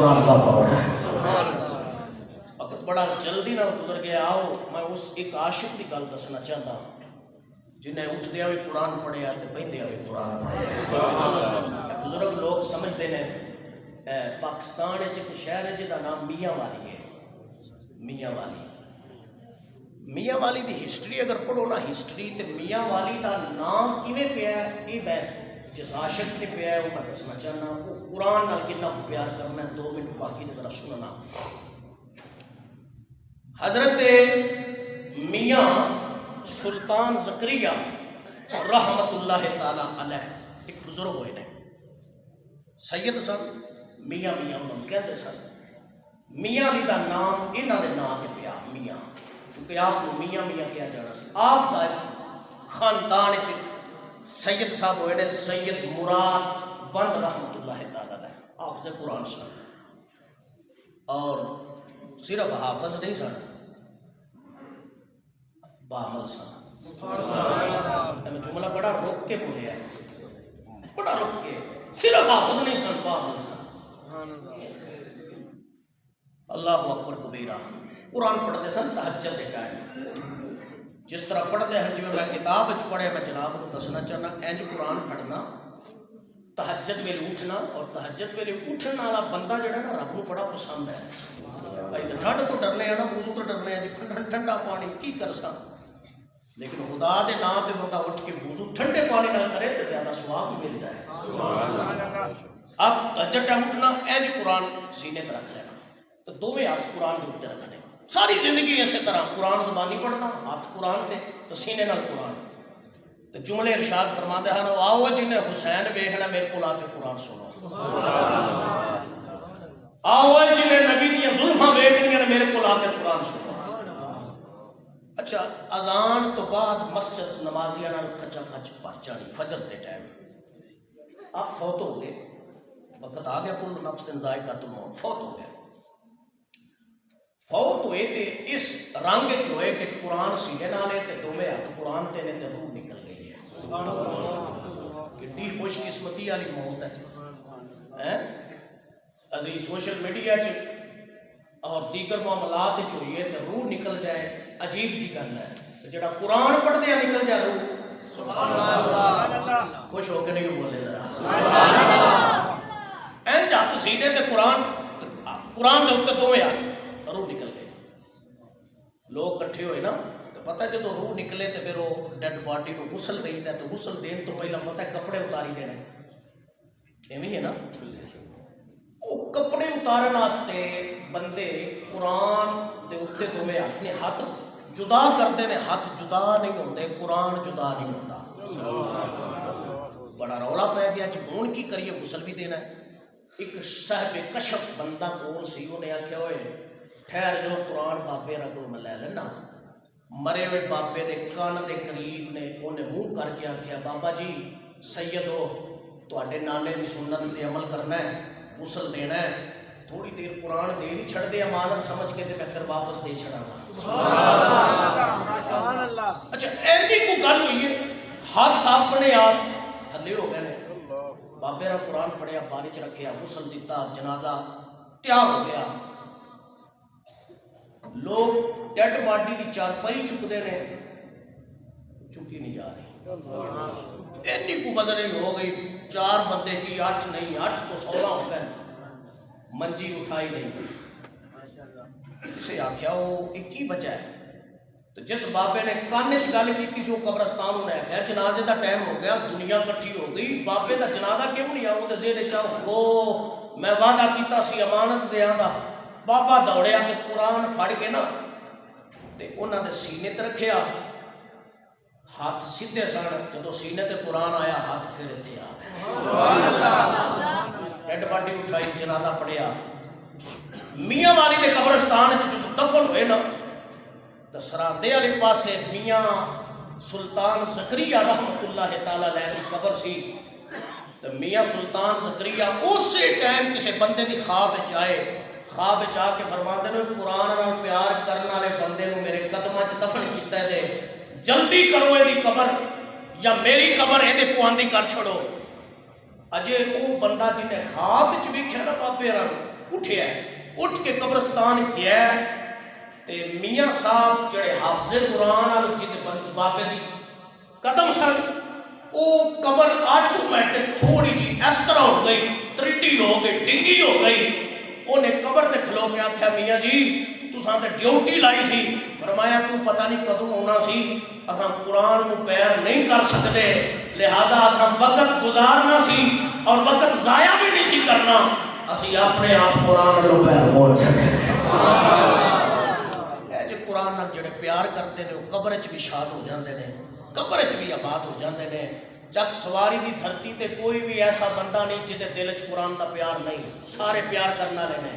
قرآن کا پاور ہے۔ وقت بڑا جلدی نہ گزر گیا، آؤ میں اس ایک عاشق کی گل دسنا چاہتا جنہیں اٹھدیا بھی قرآن پڑھیا تے بہندیا بھی قرآن پڑھیا۔ بزرگ لوگ سمجھتے ہیں پاکستان ایک شہر ہے جہاں نام میاں والی ہے۔ میاں والی، میاں والی دی ہسٹری اگر پڑھو نا، ہسٹری تے میاں والی دا نام کیویں پیا ہے یہ میں جس عاشق تے پیا ہے وہ میں دسنا چاہنا۔ وہ قرآن نال کتنا پیار کرنا ہے، 2 منٹ باقی نے ذرا سننا۔ حضرت میاں سلطان زکریا رحمت اللہ تعالی علیہ ایک بزرگ ہوئے نے، سید سن، میاں میاں انہوں کہتے سن۔ میاں علی دا نام انہاں دے نام تے پیا میاں، کیونکہ آپ کو میاں میاں کیا جانا سی۔ آپ دا خاندان وچ سید صاحب ہوئے نے، سید مراد وند رحمت اللہ تعالی علیہ، حافظ قرآن سن، اور صرف حافظ نہیں سن، بعمل سن۔ میں جملہ بڑا رک کے بولیا ہے، بڑا رک کے، صرف حافظ نہیں سن، بعمل سن۔ اللہ اکبر کبیرہ۔ قرآن پڑھتے سن تہجد کے ٹائم، جس طرح پڑھتے ہیں جی میں کتاب وچ پڑھے، میں جناب کو دسنا چاہنا انج قرآن پڑھنا، تہجد ویلے اٹھنا، اور تہجد ویلے اٹھن والا بندہ جڑا نا رب کو بڑا پسند ہے۔ بھائی تو ٹھنڈ تو ڈرنے ہیں نا، وضو تو ڈرنے ہیں جی، ٹھنڈا پانی کی کر سا، لیکن خدا دے نام تے بندہ اٹھ کے وضو ٹھنڈے پانی نہ کرے تو زیادہ ثواب ملتا ہے۔ اب تہجد ٹائم اٹھنا، انج قرآن سینے تے رکھ لینا، تو دونوں ہاتھ قرآن کے اوپر رکھنے، ساری زندگی اسی طرح قرآن زبانی پڑھنا، ہاتھ قرآن تے تو سینے نال قرآن، تو جملے ارشاد فرماندے ہیں آؤ جنہیں حسین ویکھنا میرے کو آ کے قرآن سنو، آؤ جنہیں نبی دیا زلفاں ویکھنیاں میرے کو آ کے قرآن سنو۔ اچھا، اذان تو بعد مسجد نمازیاں نال کھچا کھچ پر جانی فجر کے ٹائم، آپ فوت ہو گئے، وقت آ گیا، کل نفس ذائقۃ الموت، فوت ہو گئے، فوت ہوئے تے اس رنگ چوئے کہ قرآن سینے نالے تے دوویں ہاتھ قرآن تے نے تے روح نکل گئی ہے۔ کتنی خوش قسمتی والی موت ہے۔ ابھی سوشل میڈیا اور دیگر معاملات ہوئی ہے تو روح نکل جائے، عجیب جی گل ہے۔ جڑا قرآن پڑھدے نکل جائے روح، خوش ہو کے نہیں بولے ذرا، اینج ہاتھ سینے تے قرآن دے اوپر دوویں ہاتھ، روح نکل گئی۔ لوگ کٹھے ہوئے نا، تو پتہ ہے جب روح نکلے تو پھر وہ ڈیڈ باڈی کو غسل دے دیتا ہے، تو غسل دین تو پہلا پتہ ہے کپڑے اتاری دینے، ایویں ہے نا، وہ کپڑے اتارن واسطے بندے قرآن دے اوپر دوویں ہاتھ نے، ہاتھ جدا کرتے ہیں، ہاتھ جدا نہیں ہوتے، قرآن جدا نہیں ہوتا۔ بڑا رولا پہ گیا جی ہون کی کریے، غسل بھی دینا ہے۔ ایک صاحب کشف بندہ کول سی، انہیں آخیا ہوئے ٹھہر جو قرآن بابے رکھو میں لے لینا۔ مرے ہوئے بابے دے کان دے قریب نے انہیں منہ کر کے آخیا بابا جی سید ہو، تواڈے نانے دی سنت تے عمل کرنا ہے، غسل دینا ہے، تھوڑی دیر قرآن دے نہیں چھڑ دے امانت سمجھ کے تے میں پھر واپس دے چھڑا گا۔ اچھا ایسی کو گل ہوئی ہے، ہاتھ اپنے آپ تھلے ہو گئے، بابے را قرآن پڑھیا، پانی چ رکھیا، غسل دیتا، جنازہ تیار ہو گیا۔ لوگ ڈیڈ باڈی دی چارپائی چکتے ہیں، چکی نہیں جا رہی، اینی کو وزن ہو گئی، 4 بندے کی 8 نہیں، 8 تو 16 ہو گئے، منجی اٹھائی نہیں گئی۔ اسے آخیا وہ ایک ہی وجہ ہے، تو جس بابے نے کان چ گل کی سو قبرستان انہیں آخیا جنازے دا ٹائم ہو گیا، دنیا کٹھی ہو گئی، بابے دا جنازہ کیوں نہیں آؤ؟ تو ذہن چاہو ہو میں وعدہ کیتا سی امانت دیاں دا۔ بابا دوڑیا تو قرآن پھڑ کے نا تے انہاں دے سینے تے رکھیا، ہاتھ سیدھے سن، جدو سینے تے قرآن آیا ہاتھ پھر اتنے آ گئے، ڈیڈ باڈی اٹھائی، جنازہ پڑھیا۔ میاں والی دے قبرستان جدو دفن ہوئے نا، تو سراندے والے پاسے میاں سلطان زکریا رحمت اللہ تعالی علیہ کی قبر سی، تو میاں سلطان زکریا اسی ٹائم کسی بندے دی خواب آئے، خواب آ کے فرماتے ہیں قرآن نال پیار کرنے والے بندے کو میرے قدماں چ دفن کیتا ہے، جلدی کرو یہ قبر یا میری قبر یہ پواندی کر چھوڑو۔ اجے وہ بندہ جنہیں خواب ویکھیا نا بابے را، اٹھیا اٹھ کے قبرستان گیا تے میاں صاحب جڑے حافظ قرآن والے جن بابے دی قدم سن وہ قبر آٹومیٹک تھوڑی جی اس طرح ہو گئی، تریٹی ہو گئی، ڈنگی ہو گئی. انہیں قبر تے کھلو کے آکھیا میاں جی تساں تے ڈیوٹی لائی سی. فرمایا تو پتہ نہیں کدوں ہونا سی، اساں قرآن نو پیر نہیں کر سکتے، لہذا اساں وقت گزارنا سی اور وقت ضائع بھی نہیں سی کرنا، اسی اپنے آپ قرآن نو پیر موڑ چھڈے. اے جو قرآن نال جڑے پیار کرتے نے وہ قبر وچ بھی شاد ہو جاندے نے، قبر وچ بھی آباد ہو جاندے نے. چک سواری دی دھرتی تے کوئی بھی ایسا بندہ نہیں جدے دل وچ قرآن دا پیار نہیں، سارے پیار کرنا والے نے.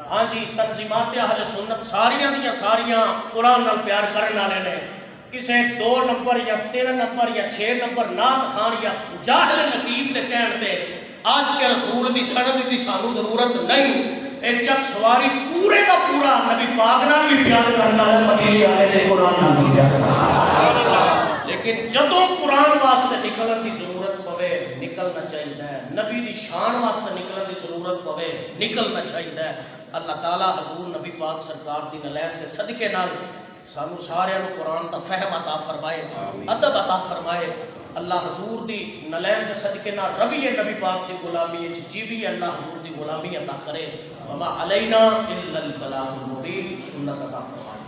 ہاں جی تنظیمات اہل سنت ساریاں دیاں ساریاں قرآن نال پیار کرنے والے نے. کسے 2 نمبر یا 3 نمبر یا 6 نمبر نعت خان یا جاہل نقیب دے کہن تے عاشق رسول دی سند دی سانو ضرورت نہیں. اے چک سواری پورے دا پورا نبی پاک نال بھی پیار کرنا ہے، مدینے والے نے قرآن نال بھی پیار کرنا. لیکن جدوں قرآن واسطے نکلن دی ضرورت پوے نکلنا چاہیے، نبی دی شان واسطے نکلن دی ضرورت پوے نکلنا چاہیے. اللہ تعالیٰ حضور نبی پاک سرکار دی نلین دے صدقے نال سانو سارے نو قرآن دا فہم عطا فرمائے، ادب عطا فرمائے. اللہ حضور دی نلین دے صدقے نال رویے نبی پاک دی غلامی وچ جیوی اللہ حضور دی غلامی عطا کرے. وما علینا الا البلاغ المبین. سنت عطا فرمائے.